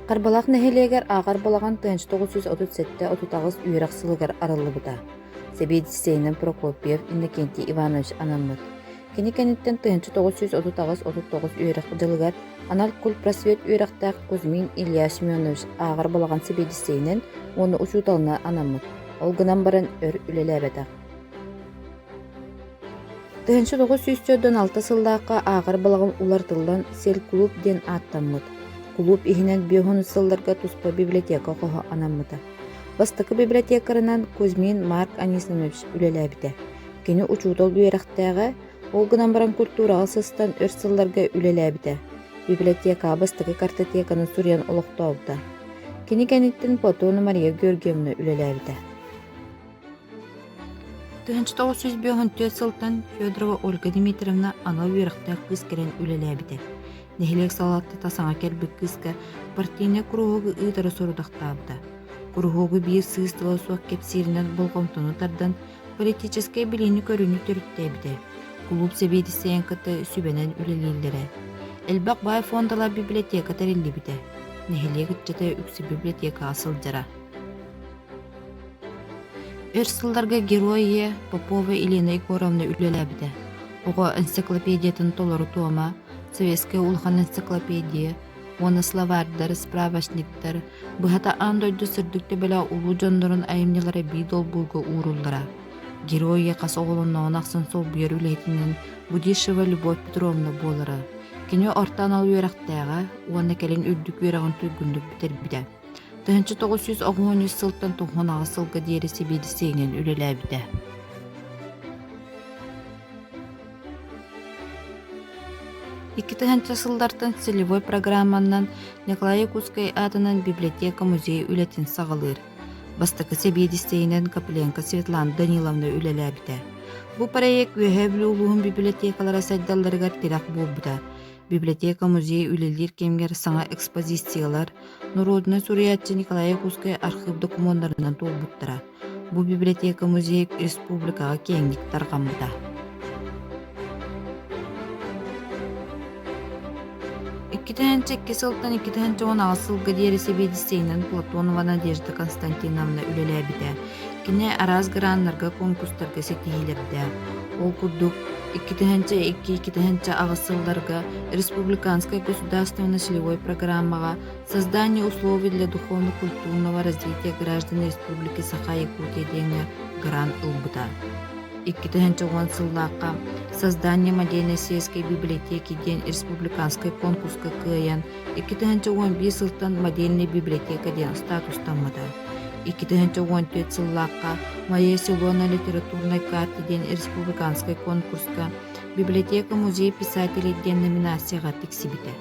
Қарбалақ нәхелегер ағар болаған 1937-39 үйрақ сылығар арылы бұда. Себедістейінің Прокопьев Иннокентий Иванович анамыд. Кені кәнеттен 1939 үйрақ жылығар анал кул просвет үйрақтақ Кузьмин Илья Семенович ағар болаған себедістейінің оны ұшуталына анамыд. Ол гынан баран өр үлеләбәдақ. 1946 сылдаққа ағар болаған улартылдан сел клуб ден аттамыд. Клуб ихинен биохону сылларга туспа библиотека қоға анамыда. Бастықы библиотекарынан Кузьмин Марк Анисимович үлеләбіде. Кені учудол үйрақтағы ол гынан баран культураға сыстан өр сылларга үлеләбіде. Библиотека бастықы картотеканы сурьян олықтауыда. Кені кәнеттен Платону Мария Георгиевна үлеләбіде. 1904 сылтан Федорова Ольга Дмитриевна анал үйрақтағы қыз керен үлеләбіде. Нехилек салатты тасаңа кәлбік кызға партийне кругогы ыдары сорудақтабыда. Кругогы бир сыстыла суақ кепсирінен болғымтыны тардан политическай біліні көріні түріттәбіде. Клуб себейді сейін кыты сүбенен үлелейлері. Әлбақ бай фондала библиотека тәрелі біде. Нехилек үтчеті үксі библиотека асыл жара. Өр сылларға героя Попова Елена Егоровна үлеләбіде. Оға энциклопедиятын толыры туама, Советская улхан энциклопедия, оны словардар, справочниктар, бұхата андойды сырдыкты бәлі улу жондырын айымнелары бейдол бұлғы уырулдара. Героя қас оғылынна онақсын сол бұйыр үлейтінен Будишева Любовь Петровна болары. Кені ортан ал үйрақтаға, оны кәлін үрдік үйрағын түйгіндік бітер біде. 1913 сылттан 90 сылға дері себеді сейінен үлеләбіде. 2000 сылдартан целевой программанан Николай Кускай атынан библиотека-музей үлетін сағылыр. Бастықы себедістейінен Капленко Светлана Даниловна үлеләбіде. Бұл проект өйәбілі ұлығын библиотекалара сайдаларығар тирақ болбыда. Библиотека-музей үлелер кемгер саңа экспозициялар Народный суриятчы Николай Кускай архив документларынан толбыттыра. Бұл библиотека-музей республикаға кеңгік тарғамыда. 2002 сылтан 2016 сылға дері себедістейінен Платонова Надежда Константиновна үлеләбіде. Кіне араз гранларға конкурстарға сетейілерді. Ол күрдік 2002-2002 ағысылларға Республиканская государственная целевой программаға создание условий для духовно-культурного развития граждан Республики Саха-Якутия деңі грант ылбыда. 2010 сыллаққа создание модельной сельской библиотеки ден республиканской конкурска кыян 2011 сылтан модельной библиотека ден статустамыда. 2014 сыллаққа «Мое село на литературной карте» ден республиканской конкурска библиотека музей писателей ден номинацияға тексибіде.